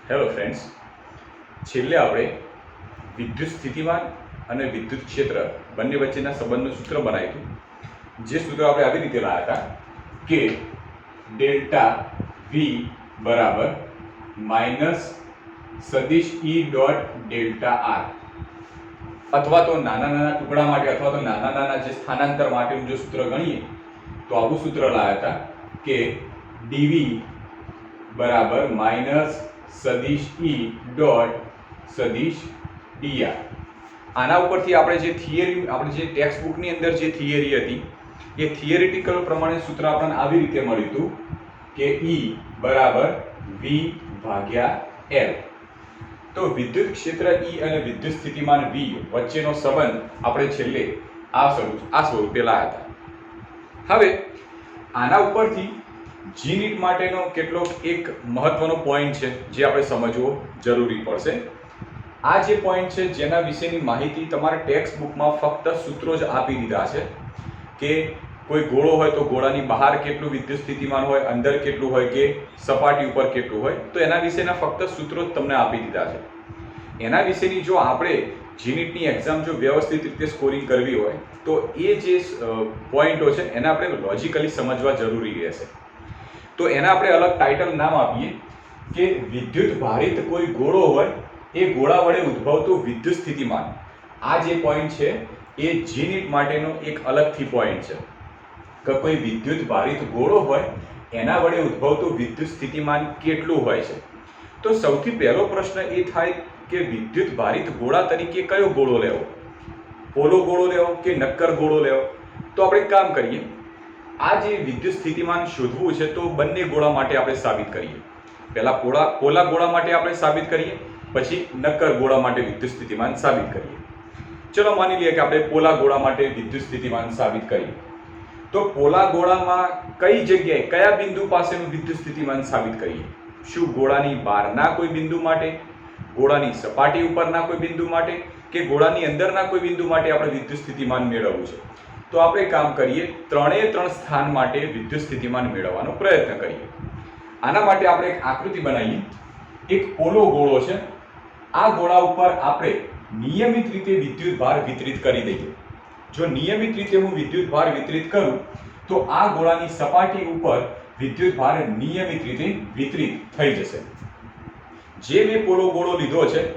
Hello friends, છેલ્લે આપણે વિદ્યુત સ્થિતિમાન અને વિદ્યુત ક્ષેત્ર બંને વચ્ચેના સંબંધનું સૂત્ર બનાવ્યું હતું. જે સૂત્ર આપણે આવી રીતે લાવ્યા હતા કે ડેલ્ટા વી બરાબર માઇનસ સદિશ ઈ ડોટ ડેલ્ટા આર, અથવા તો નાના નાના ટુકડા માટે અથવા તો નાના નાના જે સ્થાનાંતર માટેનું જો સૂત્ર ગણીએ તો આવું સૂત્ર લાવ્યા હતા કે ડીવી બરાબર માઇનસ સદિશ ઈ ડોટ સદિશ ડીઆર. આના ઉપરથી આપણે જે થિયરી, આપણે જે ટેક્સ્ટ બુકની અંદર જે થિયરી હતી એ થિયરિટિકલ પ્રમાણે સૂત્ર આપણને આવી રીતે મળ્યું હતું કે ઈ બરાબર વી ભાગ્યા એલ. તો વિદ્યુત ક્ષેત્ર ઈ અને વિદ્યુત સ્થિતિમાન વી વચ્ચેનો સંબંધ આપણે છેલ્લે આ સ્વરૂપે લાવ્યા હતા. હવે આના ઉપરથી જી નીટ માટેનો કેટલોક એક મહત્વનો પોઈન્ટ છે જે આપણે સમજવો જરૂરી પડશે. આ જે પોઈન્ટ છે જેના વિશેની માહિતી તમારા ટેક્સ્ટ બુકમાં ફક્ત સૂત્રો જ આપી દીધા છે કે કોઈ ગોળો હોય તો ગોળાની બહાર કેટલું વિદ્યુત સ્થિતિમાન હોય, અંદર કેટલું હોય કે સપાટી ઉપર કેટલું હોય, તો એના વિશેના ફક્ત સૂત્રો જ તમને આપી દીધા છે. એના વિશેની જો આપણે જી નીટની એક્ઝામ જો વ્યવસ્થિત રીતે સ્કોરિંગ કરવી હોય તો એ જે પોઈન્ટો છે એને આપણે લોજિકલી સમજવા જરૂરી રહેશે. તો એના આપણે અલગ ટાઇટલ નામ આપીએ કે વિદ્યુત ભારિત કોઈ ગોળો હોય એ ગોળા વડે ઉદ્ભવતું વિદ્યુત સ્થિતિમાન. આ જે પોઈન્ટ છે એ જી નીટ માટેનો એક અલગથી પોઈન્ટ છે કે કોઈ વિદ્યુત ભારિત ગોળો હોય એના વડે ઉદ્ભવતું વિદ્યુત સ્થિતિમાન કેટલું હોય છે. તો સૌથી પહેલો પ્રશ્ન એ થાય કે વિદ્યુત ભારિત ગોળા તરીકે કયો ગોળો લેવો, પોલો ગોળો લેવો કે નક્કર ગોળો લેવો? તો આપણે એક કામ કરીએ, આ જે વિદ્યુત સ્થિતિમાન શોધવું છે તો બંને ગોળા માટે આપણે સાબિત કરીએ. પહેલા પોલા ગોળા માટે આપણે સાબિત કરીએ, પછી નક્કર ગોળા માટે વિદ્યુત સ્થિતિમાન સાબિત કરીએ. ચલો માની લઈએ કે આપણે પોલા ગોળા માટે વિદ્યુત સ્થિતિમાન સાબિત કરીએ. તો પોલા ગોળામાં કઈ જગ્યાએ કયા બિંદુ પાસેનું વિદ્યુત સ્થિતિમાન સાબિત કરીએ? શું ગોળાની બહારના કોઈ બિંદુ માટે, ગોળાની સપાટી ઉપરના કોઈ બિંદુ માટે કે ગોળાની અંદરના કોઈ બિંદુ માટે આપણે વિદ્યુત સ્થિતિમાન મેળવવું છે? તો આપણે કામ કરીએ, ત્રણે ત્રણ સ્થાન માટે વિદ્યુત સ્થિતિમાન મેળવવાનો પ્રયત્ન કરીએ. આના માટે આપણે એક આકૃતિ બનાવીએ. એક પોલો ગોળો છે, આ ગોળા ઉપર આપણે નિયમિત રીતે વિદ્યુત ભાર વિતરિત કરી દઈએ. જો નિયમિત રીતે હું વિદ્યુત ભાર વિતરિત કરું તો આ ગોળાની સપાટી ઉપર વિદ્યુત ભાર નિયમિત રીતે વિતરિત થઈ જશે. જે મેં પોલો ગોળો લીધો છે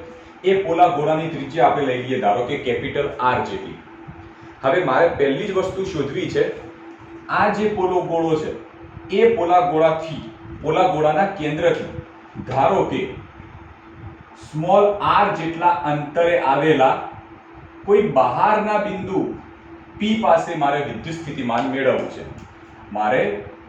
એ પોલા ગોળાની ત્રિજ્યા આપણે લઈ લઈએ ધારો કે કેપિટલ આર જેટલી. હવે મારે પહેલી જ વસ્તુ શોધવી છે, આ જે પોલો ગોળો છે એ પોલા ગોળાના કેન્દ્રથી ધારો કે સ્મોલ આર જેટલા અંતરે આવેલા કોઈ બહારના બિંદુ પી પાસે મારે વિદ્યુત સ્થિતિમાન મેળવવું છે. મારે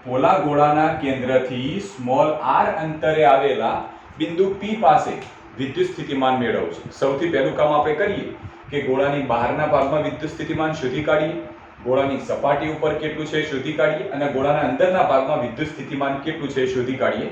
પોલા ગોળાના કેન્દ્રથી સ્મોલ આર અંતરે આવેલા બિંદુ પી પાસે વિદ્યુત સ્થિતિમાન મેળવવું છે. સૌથી પહેલું કામ આપણે કરીએ કે ગોળાની બહારના ભાગમાં વિદ્યુત સ્થિતિમાન શોધી કાઢીએ, ગોળાની સપાટી ઉપર કેટલું છે શોધી કાઢીએ અને ગોળાના અંદરના ભાગમાં વિદ્યુત સ્થિતિમાન કેટલું છે શોધી કાઢીએ.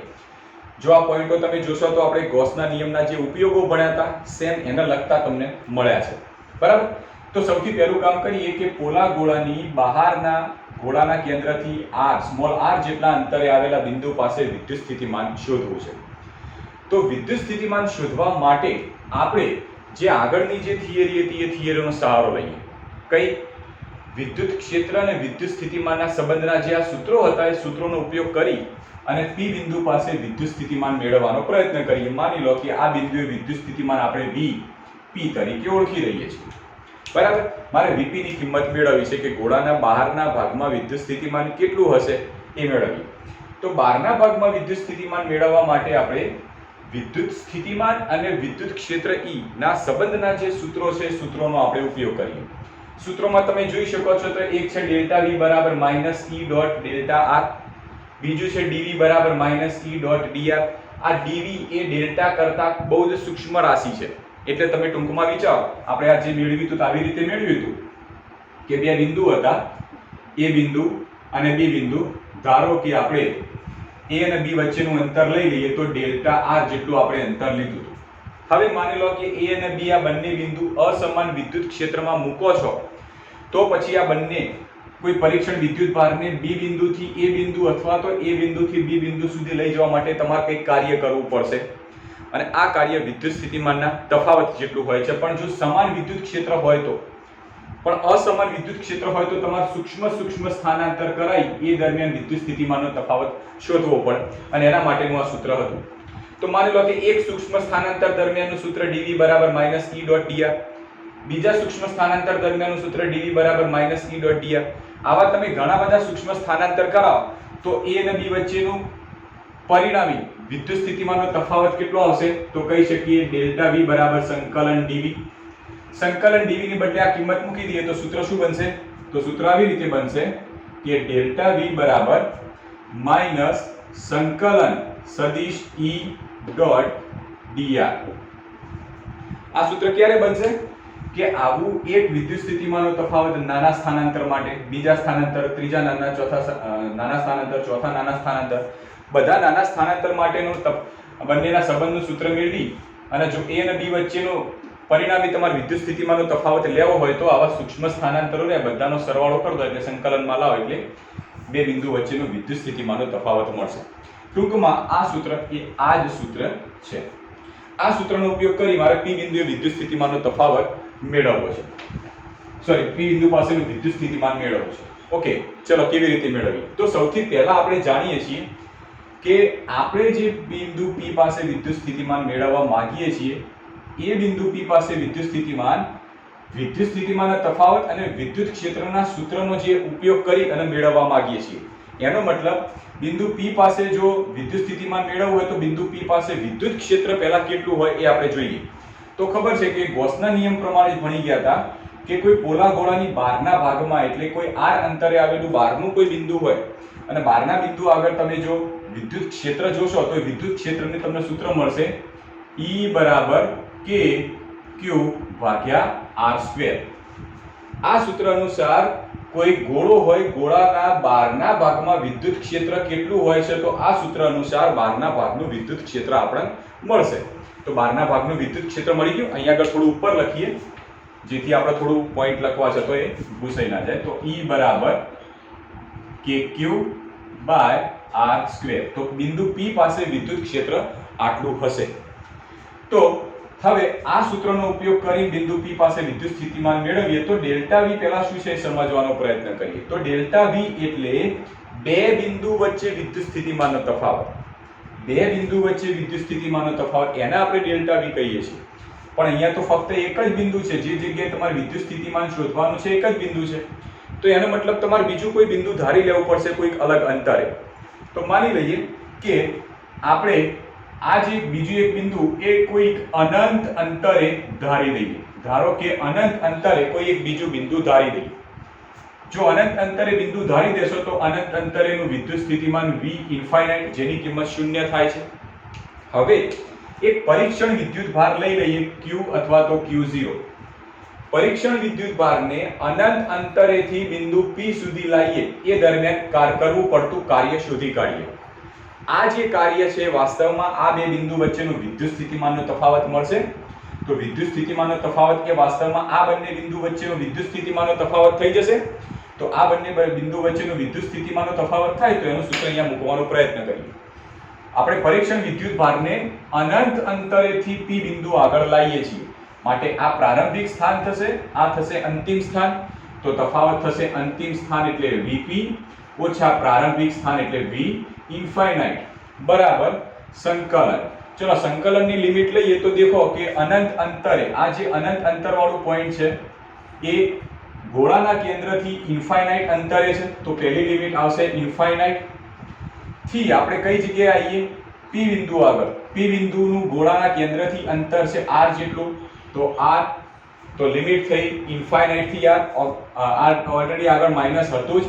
જો આ પોઈન્ટો તમે જોશો તો આપણે ગોસના નિયમના જે ઉપયોગો ભણ્યા હતા સેમ એને લગતા તમને મળ્યા છે, બરાબર? તો સૌથી પહેલું કામ કરીએ કે પોલા ગોળાની બહારના ગોળાના કેન્દ્રથી આર, સ્મોલ આર જેટલા અંતરે આવેલા બિંદુ પાસે વિદ્યુત સ્થિતિમાન શોધવું છે. તો વિદ્યુત સ્થિતિમાન શોધવા માટે આપણે જે આગળની જે થિયરી હતી એ થિયરીનો સહારો લઈએ. કઈ? વિદ્યુત ક્ષેત્ર અને વિદ્યુત સ્થિતિમાનના સંબંધના જે આ સૂત્રો હતા એ સૂત્રોનો ઉપયોગ કરી અને પી બિંદુ પાસે વિદ્યુત સ્થિતિમાન મેળવવાનો પ્રયત્ન કરીએ. માની લો કે આ બિંદુએ વિદ્યુત સ્થિતિમાન આપણે વી પી તરીકે ઓળખી રહીએ છીએ, બરાબર? મારે વીપી ની કિંમત મેળવવી છે કે ગોળાના બહારના ભાગમાં વિદ્યુત સ્થિતિમાન કેટલું હશે એ મેળવીએ. તો બહારના ભાગમાં વિદ્યુત સ્થિતિમાન મેળવવા માટે આપણે વિદ્યુત સ્થિતિમાન અને વિદ્યુત ક્ષેત્ર ઈ ના સંબંધના જે સૂત્રો છે સૂત્રોનો આપણે ઉપયોગ કરીએ. સૂત્રોમાં તમે જોઈ શકો છો તો એક છે ડેલ્ટા વી બરાબર માઇનસ ઈ ડોટ ડેલ્ટા આર, બીજું છે ડીવી બરાબર માઇનસ ઈ ડોટ ડીઆર. આ ડીવી એ ડેલ્ટા કરતા બહુ જ સૂક્ષ્મ રાશિ છે, એટલે તમે ટૂંકમાં વિચારો આપણે આ જે મેળવ્યું હતું આવી રીતે મેળવ્યું હતું કે બે બિંદુ હતા, એ બિંદુ અને બી બિંદુ. ધારો કે આપણે એ અને બી વચ્ચેનું અંતર લઈ લઈએ તો ડેલ્ટા આર જેટલું આપણે અંતર લીધું હતું. હવે માની લો કે એ અને બી આ બંને બિંદુ અસમાન વિદ્યુત ક્ષેત્રમાં મૂકો છો તો પછી આ બંને કોઈ પરીક્ષણ વિદ્યુત ભારને બી બિંદુથી એ બિંદુ અથવા તો એ બિંદુથી બી બિંદુ સુધી લઈ જવા માટે તમારે કંઈક કાર્ય કરવું પડશે. અને આ કાર્ય વિદ્યુત સ્થિતિમાનના તફાવત જેટલું હોય છે. પણ જો સમાન વિદ્યુત ક્ષેત્ર હોય તો, પણ અસમાન વિદ્યુત ક્ષેત્ર હોય તો તમારે સૂક્ષ્મ સ્થાનાંતર કરાવી એ દરમિયાન વિદ્યુત સ્થિતિમાનનો તફાવત શોધવો પડે, અને એના માટેનું આ સૂત્ર હતું. તો માની લો કે એક સૂક્ષ્મ સ્થાનાંતર દરમિયાનનું સૂત્ર dv = -E.dr, બીજા સૂક્ષ્મ સ્થાનાંતર દરમિયાનનું સૂત્ર dv = -E.dr. આવા તમે ઘણા બધા સૂક્ષ્મ સ્થાનાંતર કરાવો તો a અને b વચ્ચેનું પરિણામી વિદ્યુત સ્થિતિમાનનો તફાવત કેટલો આવશે? તો કહી શકીએ ડેલ્ટા v બરાબર સંકલન dv. સંકલન dv ની બદલે આ કિંમત મૂકી દઈએ તો સૂત્ર શું બનશે? તો સૂત્ર આવી રીતે બનશે કે ડેલ્ટા v બરાબર માઈનસ સંકલન સદિશ E ડોટ dr. આ સૂત્ર ક્યારે બનશે? કે આવું એક વિદ્યુત સ્થિતિમાનનો તફાવત નાના સ્થાનાંતર માટે, બીજા સ્થાનાંતર, ત્રીજા નાના, નાના સ્થાનાંતર, ચોથા નાના સ્થાનાંતર, બધા નાના સ્થાનાંતર માટેનું બંનેના સંબંધનું સૂત્ર મેળવી અને જો a અને b વચ્ચેનો પરિણામી તમારે વિદ્યુત સ્થિતિમાનનો તફાવત લેવો હોય તો આવા સૂક્ષ્મ સ્થાનાંતરોને બધાનો સરવાળો કરી દો એટલે સંકલનમાં લાવો એટલે બે બિંદુ વચ્ચેનો વિદ્યુત સ્થિતિમાનનો તફાવત મળશે. ટૂંકમાં આ સૂત્ર એ આ જ સૂત્ર છે. આ સૂત્રનો ઉપયોગ કરી મારે p બિંદુએ વિદ્યુત સ્થિતિમાનનો તફાવત મેળવવો છે. p બિંદુ પાસેનું વિદ્યુત સ્થિતિમાન મેળવવું છે. ઓકે, ચલો કેવી રીતે મેળવીએ? તો સૌથી પહેલા આપણે જાણીએ છીએ કે આપણે જે બિંદુ p પાસે વિદ્યુત સ્થિતિમાન મેળવવા માંગીએ છીએ એ બિંદુ p પાસે વિદ્યુત સ્થિતિમાનના તફાવત અને વિદ્યુત ક્ષેત્રના સૂત્રનો જે ઉપયોગ કરી અને મેળવવા માંગીએ છીએ. એનો મતલબ બિંદુ p પાસે જો વિદ્યુત સ્થિતિમાન મેળવવું હોય તો બિંદુ p પાસે વિદ્યુત ક્ષેત્ર પહેલા કેટલું હોય એ આપણે જોઈએ. તો ખબર છે કે ગૌસના નિયમ પ્રમાણે ભણી ગયા હતા કે કોઈ પોલા ગોળાની બહારના ભાગમાં એટલે કોઈ r અંતરે આવેલું બહારનું કોઈ બિંદુ હોય અને બહારના બિંદુ આગળ તમે જો વિદ્યુત ક્ષેત્ર જોશો તો વિદ્યુત ક્ષેત્રને તમને સૂત્ર મળશે E બરાબર kq ભાગ્યા r². આ સૂત્ર અનુસાર કોઈ ગોળો હોય, ગોળાના બહારના ભાગમાં વિદ્યુત ક્ષેત્ર કેટલું હોય છે તો આ સૂત્ર અનુસાર બહારના ભાગનું વિદ્યુત ક્ષેત્ર આપણને મળશે. તો બહારના ભાગનું વિદ્યુત ક્ષેત્ર મળી ગયું. અહીંયા આગળ થોડું ઉપર લખીએ જેથી આપણે થોડું પોઈન્ટ લખવા છે તો એ ભૂસાઈ ના જાય. તો E બરાબર kq r². તો બિંદુ p પાસે વિદ્યુત ક્ષેત્ર આટલું હશે. તો હવે આ સૂત્રનો ઉપયોગ કરી બિંદુ p પાસે વિદ્યુત સ્થિતિમાન મેળવીએ તો ડેલ્ટા v પહેલા શું છે સમજવાનો પ્રયત્ન કરીએ. તો ડેલ્ટા v એટલે બે બિંદુ વચ્ચે વિદ્યુત સ્થિતિમાનનો તફાવત. બે બિંદુ વચ્ચે વિદ્યુત સ્થિતિમાનનો તફાવત એને આપણે ડેલ્ટા v કહીએ છીએ. પણ અહીંયા તો ફક્ત એક જ બિંદુ છે. જે જગ્યાએ તમારે વિદ્યુત સ્થિતિમાન શોધવાનું છે એક જ બિંદુ છે. તો એનો મતલબ તમારે બીજું કોઈ બિંદુ ધારી લેવું પડશે કોઈક અલગ અંતરે. તો માની લઈએ કે આપણે આ જે બીજું એક બિંદુ એ કોઈક અનંત અંતરે ધારી લઈએ. ધારો કે અનંત અંતરે કોઈ એક બીજું બિંદુ ધારી લઈએ. જો અનંત અંતરે બિંદુ ધારી દેશો તો અનંત અંતરેનું વિદ્યુત સ્થિતિમાન v ઇન્ફાઇનાઇટ જેની કિંમત 0 થાય છે. હવે એક પરીક્ષણ વિદ્યુત ભાર લઈ લઈએ q અથવા તો q0. પરીક્ષણ વિદ્યુત ભારને અનંત અંતરેથી બિંદુ p સુધી લાવીએ એ દરમિયાન કરવું પડતું કાર્ય શોધી કાઢીએ. આ જે કાર્ય છે વાસ્તવમાં આ બે બિંદુ વચ્ચેનું વિદ્યુત સ્થિતિમાનનો તફાવત મળશે. તો વિદ્યુત સ્થિતિમાનનો તફાવત એ વાસ્તવમાં આ બંને બિંદુ વચ્ચેનો વિદ્યુત સ્થિતિમાનનો તફાવત થઈ જશે. તો આ બંને બિંદુ વચ્ચેનો વિદ્યુત સ્થિતિમાનનો તફાવત થાય તો એનું સૂત્ર અહીંયા મૂકવાનો પ્રયત્ન કરીએ. આપણે પરીક્ષણ વિદ્યુત ભારને અનંત અંતરેથી p બિંદુ આગળ લાવીએ છીએ માટે આ પ્રારંભિક સ્થાન થશે, આ થશે અંતિમ સ્થાન. તો તફાવત થશે અંતિમ સ્થાન એટલે vp ઓછા પ્રારંભિક સ્થાન એટલે v ઇન્ફાઇનાઇટ બરાબર સંકલન. ચલો સંકલનની લિમિટ લઈએ તો દેખો કે અનંત અંતરે આ જે અનંત અંતર વાળું પોઈન્ટ છે એ ગોળાના કેન્દ્રથી ઇન્ફાઇનાઇટ અંતરે છે. તો પહેલી લિમિટ આવશે ઇન્ફાઇનાઇટ થી આપણે કઈ જગ્યાએ આવીએ p બિંદુ આગળ. p બિંદુનું ગોળાના કેન્દ્રથી અંતર છે r જેટલું. તો r તો લિમિટ થઈ ઇન્ફાઇનાઇટ થી r ઓલરેડી આગળ માઈનસ હતું જ.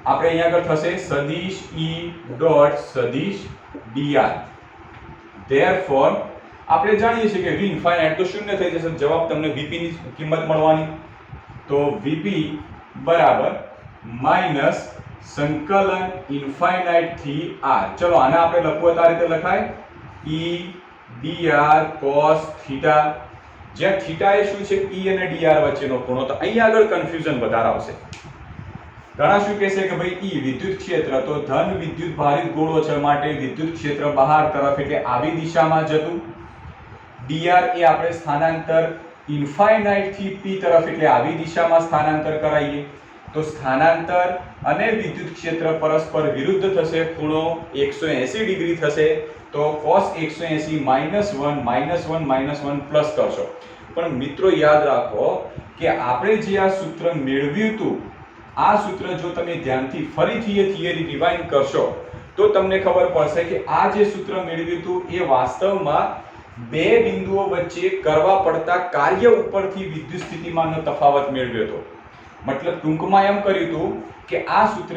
આપણે અહીંયા આગળ થશે સદિશ E ડોટ સદિશ dr. ધેરફોર આપણે જાણીએ છીએ કે v ઇન્ફાઇનાઇટ તો 0 થઈ જશે. જવાબ તમને vp ની કિંમત મળવાની. તો vp બરાબર માઈનસ સંકલન ઇન્ફાઇનાઇટ થી r. ચલો આને આપણે લખવું તો આ રીતે લખાય E dr cos થીટા. જ્યાં થીટા એ શું છે e અને dr વચ્ચેનો ખૂણો. તો અહીંયા આગળ કન્ફ્યુઝન વધારે આવશે. ઘણા શું કહેશે કે ભાઈ ઈ વિદ્યુત ક્ષેત્ર, તો ધન વિદ્યુત ભારિત ગોળો છે માટે વિદ્યુત ક્ષેત્ર બહાર તરફ એટલે આવી દિશામાં જતું. dr એ આપણે સ્થાનાંતર ઇન્ફાઇનાઇટ થી p તરફ એટલે આવી દિશામાં સ્થાનાંતર કરાવીએ તો સ્થાનાંતર અને વિદ્યુત ક્ષેત્ર પરસ્પર વિરુદ્ધ થશે, ખૂણો 180 ડિગ્રી થશે. તો cos 180 -1 પ્લસ કરશો. પણ મિત્રો યાદ રાખો કે આપણે જે આ સૂત્ર મેળવ્યું હતું, આ સૂત્ર જો તમે ધ્યાનથી ફરીથી એ થિયરી રિવાઇન્ડ કરશો તો તમને ખબર પડશે કે આ જે સૂત્ર મેળવ્યું હતું એ વાસ્તવમાં બે બિંદુઓ વચ્ચે કરવા પડતા કાર્ય ઉપરથી વિદ્યુત સ્થિતિમાનનો તફાવત મેળવ્યો હતો. મતલબ ટૂંકમાં એમ કર્યું હતું કે આ સૂત્ર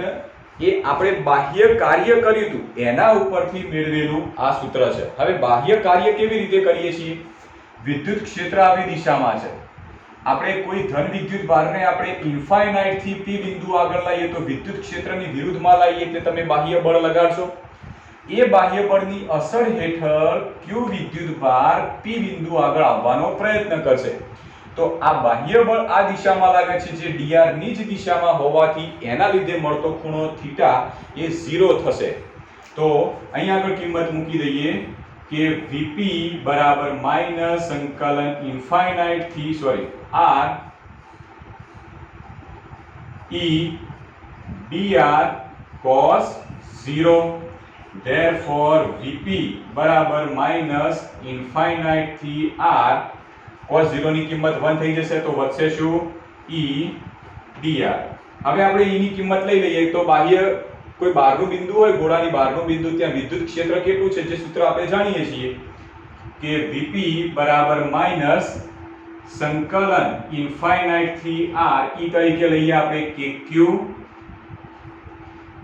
એ આપણે બાહ્ય કાર્ય કર્યું હતું એના ઉપરથી મેળવેલું આ સૂત્ર છે. હવે બાહ્ય કાર્ય કેવી રીતે કરીએ છીએ? વિદ્યુત ક્ષેત્ર આવી દિશામાં છે, આપણે કોઈ ધન વિદ્યુત ભારને આપણે ઇન્ફાઇનાઇટ થી p બિંદુ આગળ લાવીએ તો વિદ્યુત ક્ષેત્રની વિરુદ્ધમાં લાવીએ એટલે તમે બાહ્ય બળ લગાડશો. એ બાહ્ય બળની અસર હેઠળ q વિદ્યુત ભાર p બિંદુ આગળ આવવાનો પ્રયત્ન કરશે. તો આ બાહ્ય બળ આ દિશામાં લાગે છે જે dr ની જ દિશામાં હોવાથી એના લીધે મળતો ખૂણો થીટા એ 0 થશે. તો અહીંયા આગળ કિંમત મૂકી દઈએ કે vp બરાબર માઈનસ સંકલન ઇન્ફાઇનાઇટ થી r e dr cos 0. therefore vp બરાબર માઈનસ ઇન્ફાઇનાઇટ થી r cos 0 ની કિંમત 1 થઈ જશે તો વધશે શું? e dr. હવે આપણે e ની કિંમત લઈ લઈએ તો બાહ્ય કોઈ બહારનું બિંદુ હોય, ગોળાની બહારનું બિંદુ, ત્યાં વિદ્યુત ક્ષેત્ર કેટલું છે જે સૂત્ર આપણે જાણીએ છીએ કે vp બરાબર માઈનસ સંકલન ઇન્ફાઇનાઇટ થી r e તરીકે લઈએ આપણે kq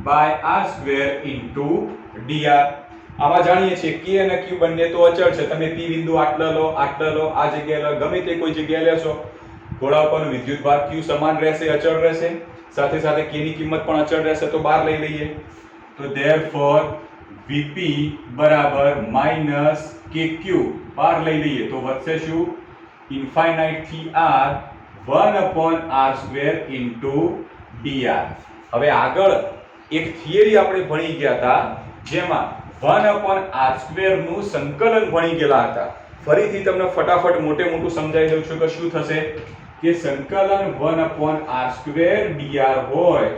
by r² into dr. આવા જાણીએ છીએ k અને q બંને તો અચળ છે. તમે p બિંદુ આટલા લો, આ જગ્યાએ લો, ગમે તે કોઈ જગ્યાએ લેશો, ગોળા પરનો વિદ્યુત ભાર q સમાન રહેશે, અચળ રહેશે, સાથે સાથે k ની કિંમત પણ અચળ રહેશે. તો બહાર લઈ લઈએ તો therefore vp બરાબર માઈનસ kq બહાર લઈ લઈએ તો વધશે શું? ઇન્ફાઇનાઇટ થી r 1/r² ઇન્ટુ dr. હવે આગળ એક થિયરી આપણે ભણી ગયા હતા જેમાં 1/r² નું સંકલન ભણી ગયેલા હતા. ફરીથી તમને ફટાફટ મોટે મોટું સમજાવી દઉં છું કે શું થશે કે સંકલન 1/r² dr હોય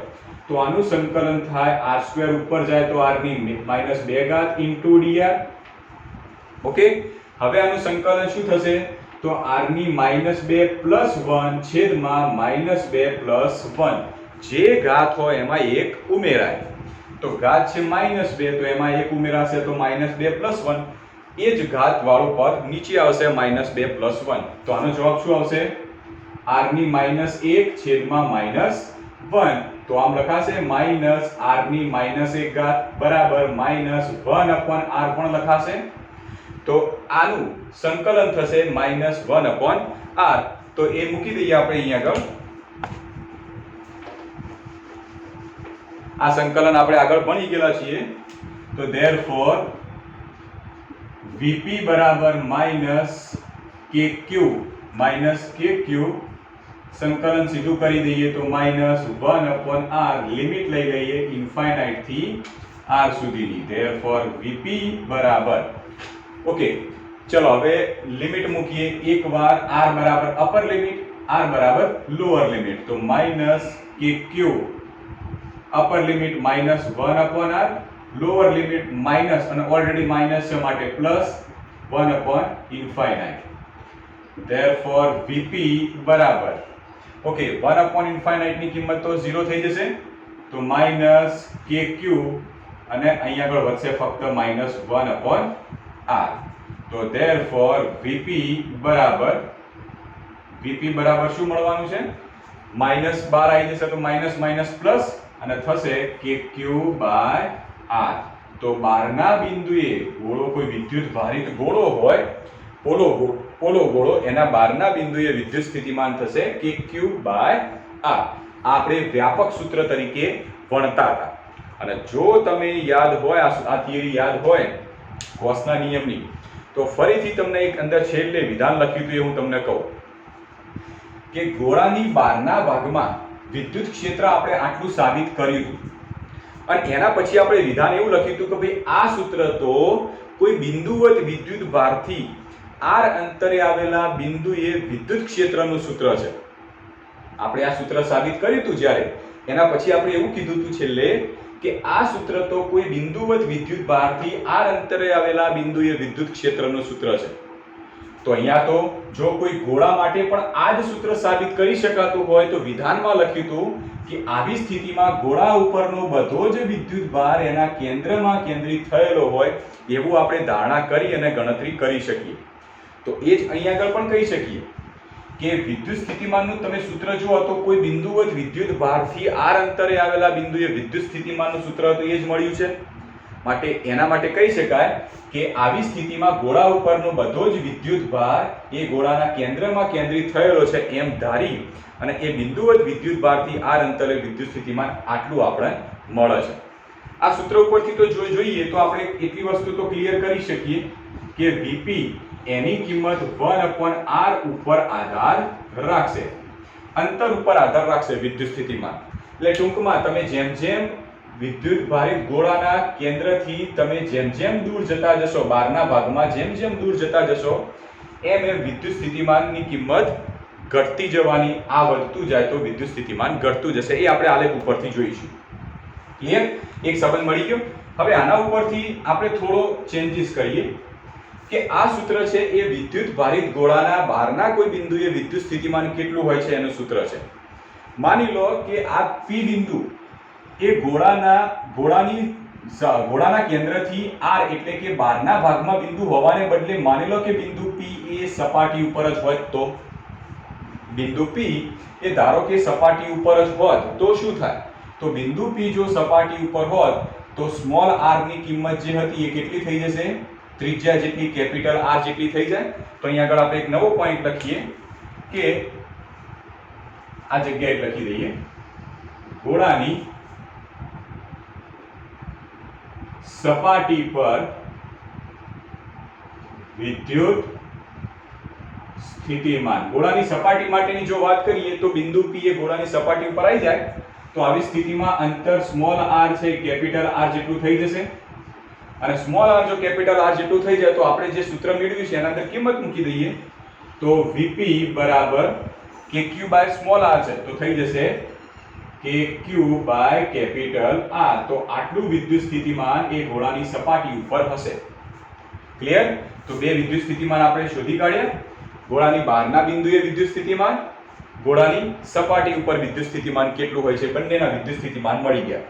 તો આનું સંકલન થાય r² ઉપર જાય તો r ની -2 ઇન્ટુ dr. ઓકે, હવે આનું સંકલન શું થશે તો r ની -2 પ્લસ 1 છેદમાં -2 પ્લસ 1. જે ઘાત હોય એમાં એક ઉમેરાય. તો ઘાત છે -2 તો એમાં એક ઉમેરાશે તો -2 પ્લસ 1. એ જ ઘાત વાળું પદ નીચે આવશે -2 પ્લસ 1. તો આનો જવાબ શું આવશે? r ની -1 છેદમાં -1. તો આમ લખાશે -r ની -1 બરાબર -1/r પણ લખાશે. તો આનું સંકલન થશે -1/r. તો એ મૂકી દઈએ આપણે અહીંયા આગળ. આ સંકલન આપણે આગળ ભણી ગયેલા છીએ. તો therefore vp બરાબર માઈનસ kq સંકલન સીધું કરી દઈએ તો -1/r લિમિટ લઈ લઈએ ઇન્ફાઇનાઇટ થી r સુધીની. therefore vp બરાબર ઓકે, ચલો હવે લિમિટ મૂકીએ. એકવાર r બરાબર અપર લિમિટ, r બરાબર લોઅર લિમિટ. તો -kq upper limit -1/r, lower limit minus અને ઓલરેડી માઈનસ છે માટે પ્લસ 1/ઇન્ફાઇનાઇટ. therefore vp બરાબર ઓકે 1/ઇન્ફાઇનાઇટ ની કિંમત તો 0 થઈ જશે તો -kq અને અહીંયા આગળ વધશે ફક્ત -1/r. તો therefore vp બરાબર શું મળવાનું છે? -12 આવી જશે તો માઈનસ પ્લસ અને થશે kq બાય r. તો બહારના બિંદુએ ગોળો કોઈ વિદ્યુત ભારિત ગોળો હોય, પોલો ગોળો, એના બહારના બિંદુએ વિદ્યુત સ્થિતિમાન થશે kq બાય r. આપણે વ્યાપક સૂત્ર તરીકે ભણતા હતા. અને જો તમે યાદ હોય આ થિયરી યાદ હોય ગૌસના નિયમની, તો ફરીથી તમને એક અંદર છેલ્લે વિધાન લખ્યું હતું એ હું તમને કહું કે ગોળાની બહારના ભાગમાં વિદ્યુત ક્ષેત્ર આપણે આટલું સાબિત કર્યું હતું અને એના પછી આપણે વિધાન એવું લખ્યું હતું કે ભાઈ આ સૂત્ર તો કોઈ બિંદુવત વિદ્યુત ભારથી r અંતરે આવેલા બિંદુએ વિદ્યુત ક્ષેત્રનું સૂત્ર છે. આપણે આ સૂત્ર સાબિત કર્યું હતું જ્યારે એના પછી આપણે એવું કીધું હતું છેલ્લે કે આ સૂત્ર તો કોઈ બિંદુવત વિદ્યુત ભારથી r અંતરે આવેલા બિંદુએ વિદ્યુત ક્ષેત્રનું સૂત્ર છે. તો અહીંયા તો જો કોઈ ગોળા માટે પણ આ જ સૂત્ર સાબિત કરી શકાતું હોય તો વિધાનમાં લખ્યું હતું કે આવી સ્થિતિમાં ગોળા ઉપરનો બધો જ વિદ્યુત ભાર એના કેન્દ્રમાં કેન્દ્રિત થયેલો હોય એવું આપણે ધારણા કરી અને ગણતરી કરી શકીએ. તો એ જ અહીંયા આગળ પણ કહી શકીએ કે વિદ્યુત સ્થિતિમાનનું તમે સૂત્ર જુઓ તો કોઈ બિંદુવત વિદ્યુત ભારથી r અંતરે આવેલા બિંદુએ વિદ્યુત સ્થિતિમાનનું સૂત્ર તો એ જ મળ્યું છે. માટે એના માટે કહી શકાય કે આવી સ્થિતિમાં ગોળા ઉપરનો બધો જ વિદ્યુત ભાર એ ગોળાના કેન્દ્રમાં કેન્દ્રિત થયેલો છે એમ ધારી અને એ બિંદુવત વિદ્યુત ભારથી r અંતરે વિદ્યુત સ્થિતિમાન આટલું આપણે મળે છે. આ સૂત્ર ઉપરથી તો જોઈએ તો આપણે એટલી વસ્તુ તો ક્લિયર કરી શકીએ કે Vp એની કિંમત 1/r ઉપર આધાર રાખશે, અંતર ઉપર આધાર રાખશે વિદ્યુત સ્થિતિમાન. એટલે ટૂંકમાં તમે જેમ જેમ વિદ્યુત ભારિત ગોળાના કેન્દ્રથી તમે જેમ જેમ દૂર જતા જશો, બહારના ભાગમાં જેમ જેમ દૂર જતા જશો એમ વિદ્યુત સ્થિતિમાનની કિંમત ઘટતી જવાની, આ વધતું જાય તો વિદ્યુત સ્થિતિમાન ઘટતું જશે. એ આપણે આલેખ ઉપરથી જોઈશું. ક્લિયર? એક સંબંધ મળી ગયો. હવે આના ઉપરથી આપણે થોડો ચેન્જીસ કરીએ કે આ સૂત્ર છે એ વિદ્યુત ભારિત ગોળાના બહારના કોઈ બિંદુએ વિદ્યુત સ્થિતિમાન કેટલું હોય છે એનું સૂત્ર છે. માની લો કે આ P બિંદુ એ ગોળાના કેન્દ્રથી r એટલે કે બહારના ભાગમાં બિંદુ હોવાને બદલે માની લો કે બિંદુ P એ સપાટી ઉપર જ હોય તો બિંદુ P એ ધારો કે સપાટી ઉપર જ હોત તો શું થાય? તો બિંદુ P જો સપાટી ઉપર હોત તો સ્મોલ r ની કિંમત જે હતી એ કેટલી થઈ જશે? ત્રિજ્યા જેટલી, કેપિટલ R જેટલી થઈ જાય. તો અહીંયા આગળ આપણે એક નવો પોઈન્ટ લખીએ કે આ જગ્યાએ લખી દઈએ ગોળાની સપાટી પર વિદ્યુત સ્થિતિમાન. ગોળાની સપાટી માટેની જો વાત કરીએ તો બિંદુ P એ ગોળાની સપાટી ઉપર આવી જાય તો આવી સ્થિતિમાં અંતર સ્મોલ r છે કેપિટલ R જેટલું થઈ જશે. અને સ્મોલ r જો કેપિટલ R જેટલું થઈ જાય તો આપણે જે સૂત્ર મેળવ્યું છે એના અંદર કિંમત મૂકી દઈએ તો Vp બરાબર kq બાય સ્મોલ r છે તો થઈ જશે kq બાય કેપિટલ R. તો આટલું વિદ્યુત સ્થિતિમાન એ ગોળાની સપાટી ઉપર હશે. ક્લિયર? તો બે વિદ્યુત સ્થિતિમાન આપણે શોધી કાઢ્યા. ગોળાની બહારના બિંદુએ વિદ્યુત સ્થિતિમાન, ગોળાની સપાટી ઉપર વિદ્યુત સ્થિતિમાન કેટલું હોય છે, બંનેના વિદ્યુત સ્થિતિમાન મળી ગયા.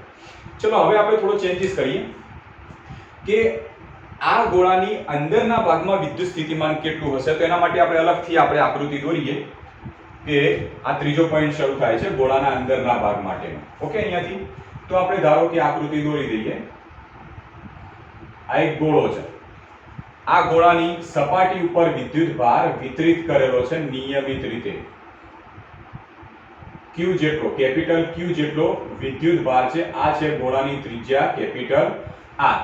ચલો હવે આપણે થોડો ચેન્જીસ કરીએ કે આ ગોળાની અંદરના ભાગમાં વિદ્યુત સ્થિતિમાન કેટલું હશે. તો એના માટે આપણે અલગથી આપણે આકૃતિ દોરીએ કે આ ત્રીજો પોઈન્ટ શરૂ થાય છે ગોળાના અંદરના ભાગ માટેનો. ઓકે, અહીંયાથી તો આપણે ધારો કે આકૃતિ દોરી દઈએ. આ એક ગોળો છે. આ ગોળાની સપાટી ઉપર વિદ્યુત ભાર વિતરિત કરેલો છે નિયમિત રીતે. Q જેટલો, કેપિટલ Q જેટલો વિદ્યુત ભાર છે. આ છે ગોળાની ત્રિજ્યા કેપિટલ R.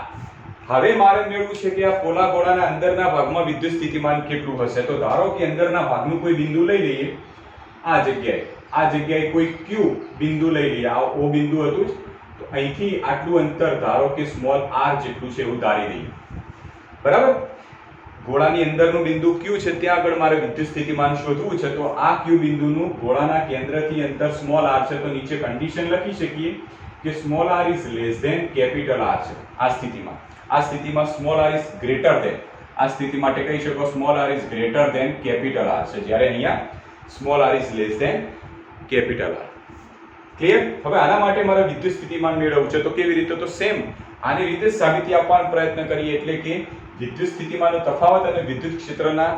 હવે મારે મેળવવું છે કે આ પોલા ગોળાના અંદરના ભાગમાં વિદ્યુત સ્થિતિમાન કેટલું હશે. તો ધારો કે અંદરના ભાગનું કોઈ બિંદુ લઈ લઈએ. આ જગ્યાએ કોઈ Q બિંદુ લઈ લઈએ. આ O બિંદુ હતું જ તો અહીંથી આટલું અંતર ધારો કે સ્મોલ r જેટલું છે એવું ધારી દઈએ. બરાબર? ગોળાની અંદરનું બિંદુ Q છે ત્યાં આગળ મારે વિદ્યુત સ્થિતિમાન શોધવું છે. તો આ Q બિંદુનું ગોળાના કેન્દ્રથી અંતર સ્મોલ r છે તો નીચે કન્ડિશન લખી શકીએ કે small r is less than capital R છે. આ સ્થિતિમાં small r is greater than, આ સ્થિતિ માટે કહી શકો small r is greater than capital R છે, જ્યારે અહીંયા small r is less than capital R. Clear? હવે આના માટે મારે વિદ્યુત સ્થિતિમાન મેળવવું છે તો કેવી રીતે? તો સેમ આની રીતે જ સાબિતી આપવાનો પ્રયત્ન કરીએ. એટલે કે વિદ્યુત સ્થિતિમાનનો તફાવત અને વિદ્યુત ક્ષેત્રના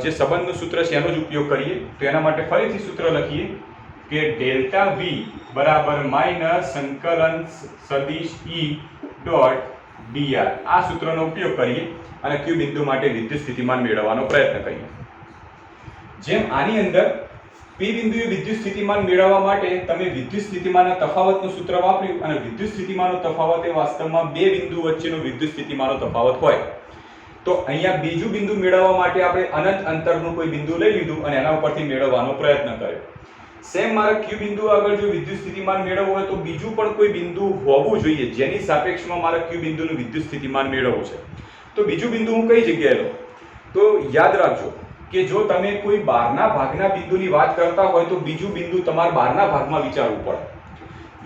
જે સંબંધનું સૂત્ર છે એનો જ ઉપયોગ કરીએ. તો એના માટે ફરીથી સૂત્ર લખીએ કે ડેલ્ટા V બરાબર માઈનસ સંકલન સદિશ E ડોટ dr. આ સૂત્રનો ઉપયોગ કરીએ અને Q બિંદુ માટે વિદ્યુત સ્થિતિમાન મેળવવાનો પ્રયત્ન કરીએ. જેમ આની અંદર P બિંદુએ વિદ્યુત સ્થિતિમાન મેળવવા માટે તમે વિદ્યુત સ્થિતિમાનના તફાવતનું સૂત્ર વાપર્યું અને વિદ્યુત સ્થિતિમાનનો તફાવત એ વાસ્તવમાં બે બિંદુ વચ્ચેનો વિદ્યુત સ્થિતિમાનનો તફાવત હોય. તો અહીંયા બીજું બિંદુ મેળવવા માટે આપણે અનંત અંતરનું કોઈ બિંદુ લઈ લીધું અને એના ઉપરથી મેળવવાનો પ્રયત્ન કર્યો. સેમ મારે ક્યુ બિંદુ આગળ જો વિદ્યુત સ્થિતિમાન મેળવવું હોય તો બીજું પણ કોઈ બિંદુ હોવું જોઈએ જેની સાપેક્ષમાં મારે ક્યુ બિંદુનું વિદ્યુત સ્થિતિમાન મેળવવું છે. તો બીજું બિંદુ હું કઈ જગ્યાએ લઉં? તો યાદ રાખજો કે જો તમે કોઈ બહારના ભાગના બિંદુની વાત કરતા હોય તો બીજું બિંદુ તમારે બહારના ભાગમાં વિચારવું પડે.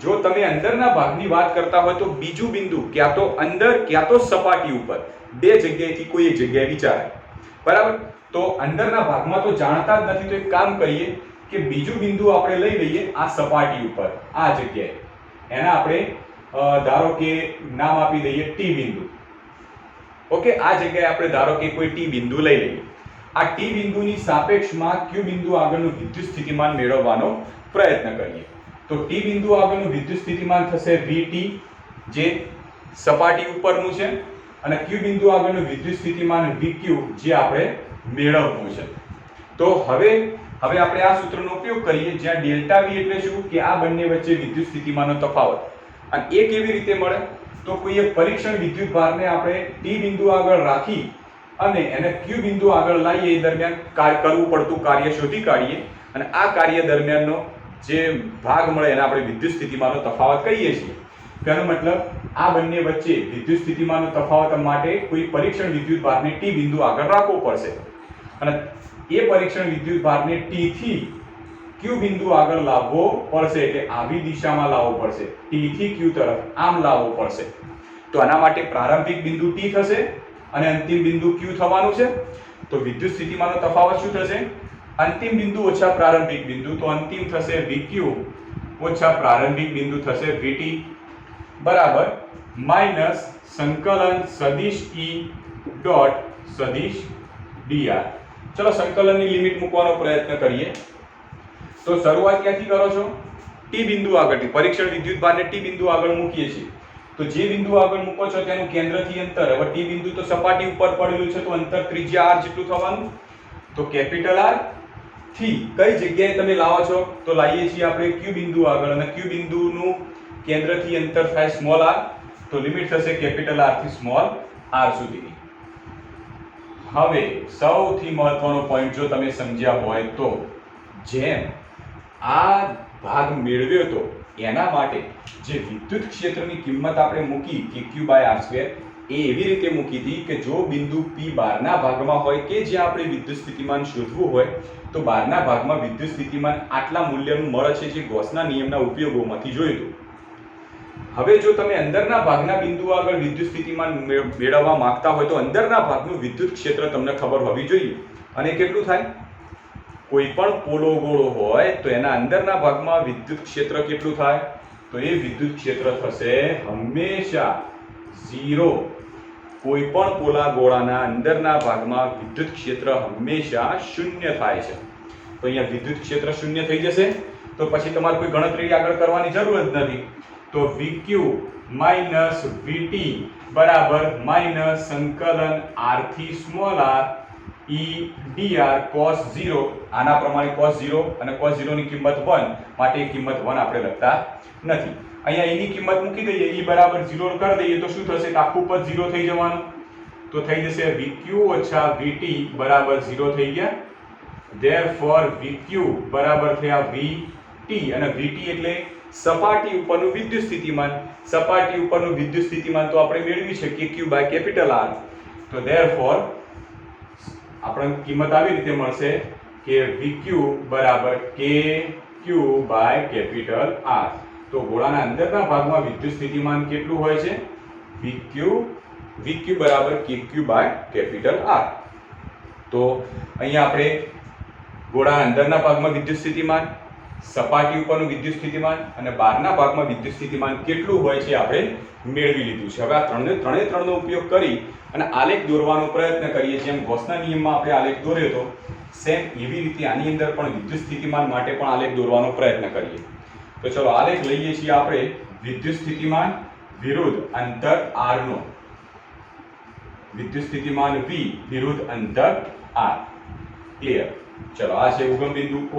જો તમે અંદરના ભાગની વાત કરતા હોય તો બીજું બિંદુ ક્યાં તો અંદર ક્યાં તો સપાટી ઉપર બે જગ્યાએથી કોઈ એક જગ્યાએ વિચારાય. બરાબર? તો અંદરના ભાગમાં તો જાણતા જ નથી, તો એક કામ કરીએ કે બીજું બિંદુ આપણે લઈ લઈએ આ સપાટી ઉપર, આ જગ્યાએ. એના આપણે ધારો કે નામ આપી દઈએ ટી બિંદુ. ઓકે, આ જગ્યાએ આપણે ધારો કે કોઈ ટી બિંદુ લઈ લઈએ. આ ટી બિંદુની સાપેક્ષમાં ક્યુ બિંદુ આગળનું વિદ્યુત સ્થિતિમાન મેળવવાનો પ્રયત્ન કરીએ. તો ટી બિંદુ આગળનું વિદ્યુત સ્થિતિમાન થશે VT જે સપાટી ઉપરનું છે, અને ક્યુ બિંદુ આગળનું વિદ્યુત સ્થિતિમાન VQ જે આપણે મેળવવું છે. તો હવે આપણે આ સૂત્રનો ઉપયોગ કરીએ જ્યાં ડેલ્ટા V એટલે શું કે આ બંને વચ્ચે વિદ્યુત સ્થિતિમાનનો તફાવત. અને એ કેવી રીતે મળે? તો કોઈ એક પરીક્ષણ વિદ્યુત ભારને આપણે ટી બિંદુ આગળ રાખી અને એને ક્યુ બિંદુ આગળ લાવીએ એ દરમિયાન કરવું પડતું કાર્ય શોધી કાઢીએ, અને આ કાર્ય દરમિયાનનો જે ભાગ મળે એને આપણે વિદ્યુત સ્થિતિમાનનો તફાવત કહીએ છીએ. તેનો મતલબ આ બંને વચ્ચે વિદ્યુત સ્થિતિમાનનો તફાવત માટે કોઈ પરીક્ષણ વિદ્યુત ભારને ટી બિંદુ આગળ રાખવો પડશે, અને એ પરીક્ષણ વિદ્યુત ભારને ટી થી ક્યુ બિંદુ આગળ લાવવો પડશે, એટલે આવી દિશામાં લાવવો પડશે, ટી થી ક્યુ તરફ આમ લાવવો પડશે. તો આના માટે પ્રારંભિક બિંદુ ટી થશે અને અંતિમ બિંદુ ક્યુ થવાનું છે. તો વિદ્યુત સ્થિતિમાનનો તફાવત શું થશે? અંતિમ બિંદુ ઓછા પ્રારંભિક બિંદુ, તો અંતિમ થશે VQ ઓછા પ્રારંભિક બિંદુ થશે VT બરાબર માઈનસ સંકલન સદિશ E ડોટ સદિશ dr. ચલો સંકલનની લિમિટ મૂકવાનો પ્રયત્ન કરીએ. તો શરૂઆત ક્યાંથી કરો છો? ટી બિંદુ આગળથી. પરીક્ષણ વિદ્યુત ભારને ટી બિંદુ આગળ મૂકીએ છીએ. તો જે બિંદુ આગળ મૂકો છો તેનું કેન્દ્રથી અંતર, હવે ટી બિંદુ તો સપાટી ઉપર પડેલું છે તો અંતર ત્રિજ્યા r જેટલું થવાનું. તો કેપિટલ R થી કઈ જગ્યાએ તમે લાવો છો? તો લાવીએ છીએ આપણે ક્યુ બિંદુ આગળ, અને ક્યુ બિંદુનું કેન્દ્રથી અંતર થાય સ્મોલ r, તો લિમિટ થશે કેપિટલ R થી સ્મોલ r સુધીની. હવે સૌથી મહત્વનો પોઈન્ટ જો તમે સમજ્યા હોય તો, જેમ આ ભાગ મેળવ્યો તો એના માટે જે વિદ્યુત ક્ષેત્રની કિંમત આપણે મૂકી કે Q/r², એ એવી રીતે મૂકી હતી કે જો બિંદુ P બહારના ભાગમાં હોય કે જ્યાં આપણે વિદ્યુત સ્થિતિમાન શોધવું હોય તો બહારના ભાગમાં વિદ્યુત સ્થિતિમાન આટલા મૂલ્યનું મળે છે, જે ગૌસના નિયમના ઉપયોગોમાંથી જોયું હતું. હવે જો તમે અંદરના ભાગના બિંદુ આગળ વિદ્યુત સ્થિતિમાન મેળવવા માંગતા હોય તો અંદરના ભાગનું વિદ્યુત ક્ષેત્ર તમને ખબર હોવી જોઈએ. અને કેટલું થાય? કોઈ પણ પોલો ગોળો હોય તો એના અંદરના ભાગમાં વિદ્યુત ક્ષેત્ર કેટલું થાય? તો એ વિદ્યુત ક્ષેત્ર થશે હંમેશા 0. કોઈ પણ પોલા ગોળાના અંદરના ભાગમાં વિદ્યુત ક્ષેત્ર હંમેશા 0 થાય છે. તો અહીંયા વિદ્યુત ક્ષેત્ર 0 થઈ જશે. તો પછી તમારે કોઈ ગણતરી આગળ કરવાની જરૂર જ નથી. તો VQ માઈનસ VT બરાબર માઈનસ સંકલન r થી small r E dr cos 0. આના પ્રમાણે cos 0 અને cos 0 ની કિંમત 1 માટે એ કિંમત 1 આપણે લખતા નથી. અહીંયા e ની કિંમત મૂકી દઈએ, e બરાબર 0 કરી દઈએ તો શું થશે? આખું પદ 0 થઈ જવાનું. તો થઈ જશે VQ ઓછા VT બરાબર 0 થઈ ગયા. therefore VQ બરાબર થયા VT, અને VT એટલે સપાટી ઉપરનું વિદ્યુત સ્થિતિમાન. સપાટી ઉપરનું વિદ્યુત સ્થિતિમાન તો આપણે મેળવી શકીએ Q/R. તો therefore આપણને કિંમત આવી રીતે મળશે કે VQ બરાબર KQ/R. તો ગોળાના અંદરના ભાગમાં વિદ્યુત સ્થિતિમાન કેટલું હોય છે? VQ બરાબર KQ/R. તો અહીંયા આપણે ગોળાના અંદરના ભાગમાં વિદ્યુત સ્થિતિમાન, સપાટી ઉપરનું વિદ્યુત સ્થિતિમાન અને બહારના ભાગમાં વિદ્યુત સ્થિતિમાન કેટલું હોય છે આપણે મેળવી લીધું છે. હવે આ ત્રણનો ઉપયોગ કરી અને આલેખ દોરવાનો પ્રયત્ન કરીએ. જેમ ગૌસના નિયમમાં આપણે આલેખ દોર્યો હતો, સેમ એવી રીતે આની અંદર પણ વિદ્યુત સ્થિતિમાન માટે પણ આલેખ દોરવાનો પ્રયત્ન કરીએ. તો ચલો આલેખ લઈએ છીએ આપણે વિદ્યુત સ્થિતિમાન વિરુદ્ધ અંતર r નો. વિદ્યુત સ્થિતિમાન V વિરુદ્ધ અંતર r. ક્લિયર? ચલો આ છે ઉગમ બિંદુ O.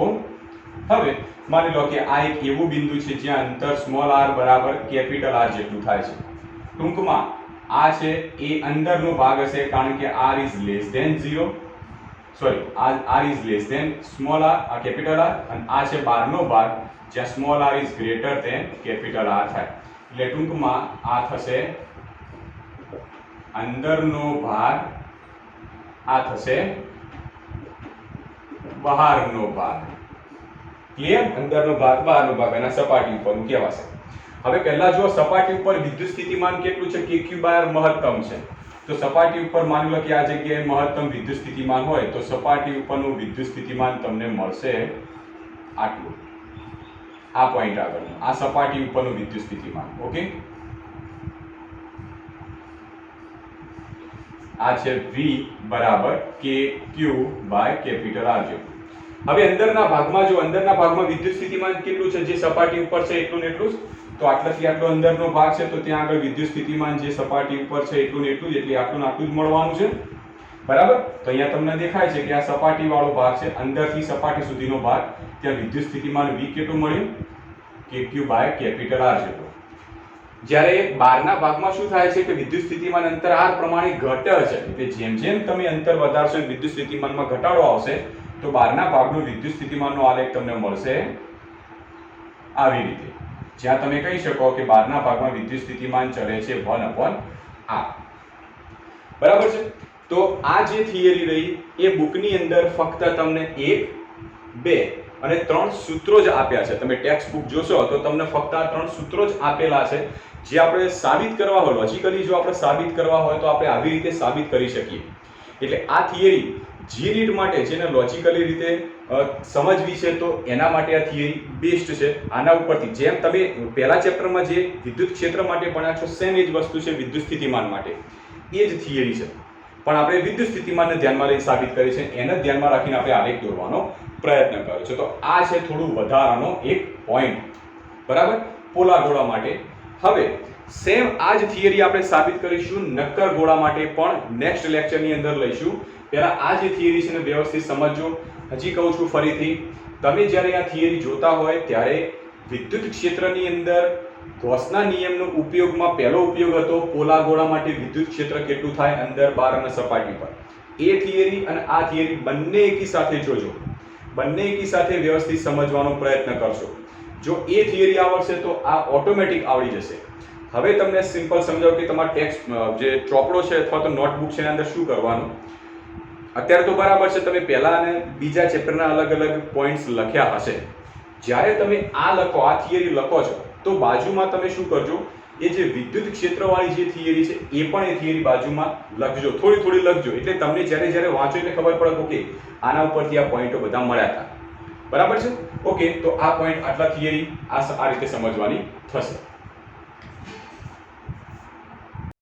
હવે માની લો કે આ એક એવું બિંદુ છે જ્યાં અંતર સ્મોલ r બરાબર કેપિટલ R જેટલું થાય છે. ટૂંકમાં આ છે એ અંદરનો ભાગ હશે કારણ કે r is less than 0. Sorry R is less than small R, આ કેપિટલ આર, અને આ છે બહારનો ભાગ જ્યાં small R is greater than capital R થાય. એટલે ટૂંકમાં આ થશે અંદરનો ભાગ, આ થશે બહારનો ભાગ. ક્લિયર? અંદરનો ભાગ બહારનો ભાગ એના સપાટી ઉપરનું કહેવાશે. હવે પહેલા જો સપાટી ઉપર વિદ્યુત સ્થિતિમાન કેટલું છે, kq બાર મહત્તમ છે. તો સપાટી ઉપર માની લો કે આ જગ્યાએ મહત્તમ વિદ્યુત સ્થિતિમાન હોય તો સપાટી ઉપરનું વિદ્યુત સ્થિતિમાન તમને મળશે આટલું, આ પોઈન્ટ આગળનું, આ સપાટી ઉપરનું વિદ્યુત સ્થિતિમાન. ઓકે, આ છે V બરાબર kq બાય કેપિટલ R જેવું. હવે અંદરના ભાગમાં જો અંદરના ભાગમાં વિદ્યુત સ્થિતિમાન કેટલું છે, જે સપાટી ઉપર છે એટલું ને એટલું જ. તો આટલાથી આટલો અંદરનો ભાગ છે તો ત્યાં આગળ વિદ્યુત સ્થિતિમાન જે સપાટી ઉપર છે એટલું ને એટલું જ, એટલે આટલું ને આટલું જ મળવાનું છે. બરાબર? તો અહીંયા તમને દેખાય છે કે આ સપાટી વાળો ભાગ છે, અંદરથી સપાટી સુધીનો ભાગ, ત્યાં વિદ્યુત સ્થિતિમાન V કેટલું મળ્યું, kq બાય કેપિટલ R જેટલું. જ્યારે બહારના ભાગમાં શું થાય છે કે વિદ્યુત સ્થિતિમાન અંતર r પ્રમાણે ઘટે છે, એટલે જેમ જેમ તમે અંતર વધારશો વિદ્યુત સ્થિતિમાનમાં ઘટાડો આવશે, તો બહારના ભાગનું વિદ્યુત સ્થિતિમાનનો આલેખ તમને મળશે આવી રીતે, જ્યાં તમે કહી શકો કે બહારના ભાગમાં વિદ્યુત સ્થિતિમાન ચલે છે 1/r. બરાબર છે? તો આ જે થિયરી રહી એ બુકની અંદર ફક્ત તમને 1, 2 અને 3 સૂત્રો જ આપ્યા છે. તમે ટેક્સ્ટ બુક જોશો તો તમને ફક્ત આ 3 સૂત્રો જ આપેલા છે, જે આપણે સાબિત કરવા હોય, લોજિકલી જો આપણે સાબિત કરવા હોય તો આપણે આવી રીતે સાબિત કરી શકીએ. એટલે આ થિયરી જે રીત માટે, જેને લોજિકલી રીતે સમજવી છે, તો એના માટે આ થિયરી બેસ્ટ છે. આના ઉપરથી જેમ તમે પહેલા ચેપ્ટરમાં જે વિદ્યુત ક્ષેત્ર માટે ભણ્યા છો, સેમ એ જ વસ્તુ છે વિદ્યુત સ્થિતિમાન માટે, એ જ થિયરી છે. પણ આપણે વિદ્યુત સ્થિતિમાનને ધ્યાનમાં લઈને સાબિત કરી છે, એને ધ્યાનમાં રાખીને આપણે આલેખ દોરવાનો પ્રયત્ન કર્યો છે. તો આ છે થોડું વધારાનો એક પોઈન્ટ. બરાબર? પોલાર ગોળા માટે. હવે સેમ આ જ થિયરી આપણે સાબિત કરીશું નક્કર ગોળા માટે પણ નેક્સ્ટ લેક્ચરની અંદર લઈશું. પહેલા આ જે થિયરી છે ને વ્યવસ્થિત સમજો. હજી કહું છું ફરીથી, તમે જ્યારે આ થિયરી જોતા હોય ત્યારે વિદ્યુત ક્ષેત્રની અંદર ગૌસના નિયમનો ઉપયોગમાં પહેલો ઉપયોગ હતો પોલાર ગોળા માટે વિદ્યુત ક્ષેત્ર કેટલું થાય અંદર, બહાર અને સપાટી પર. એ થિયરી અને આ થિયરી બંને એકી સાથે જોજો, બંને એકી સાથે વ્યવસ્થિત સમજવાનો પ્રયત્ન કરશો. જો એ થિયરી આવડશે તો આ ઓટોમેટિક આવડી જશે. હવે તમને સિમ્પલ સમજાવું કે તમારા ટેક્સ્ટ જે ચોપડો છે અથવા તો નોટબુક છે એના અંદર શું કરવાનું. અત્યારે તો બરાબર છે, તમે પહેલા અને બીજા ચેપ્ટરના અલગ અલગ પોઈન્ટ્સ લખ્યા હશે. જ્યારે તમે આ લખો, આ થિયરી લખો છો, તો બાજુમાં તમે શું કરજો, એ જે વિદ્યુત ક્ષેત્રવાળી જે થિયરી છે એ પણ એ થિયરી બાજુમાં લખજો, થોડી થોડી લખજો. એટલે તમને જ્યારે જ્યારે વાંચો એટલે ખબર પડે ઓકે આના ઉપરથી આ પોઈન્ટો બધા મળ્યા હતા. બરાબર છે? ઓકે, તો આ પોઈન્ટ આટલા થિયરી આ રીતે સમજવાની થશે.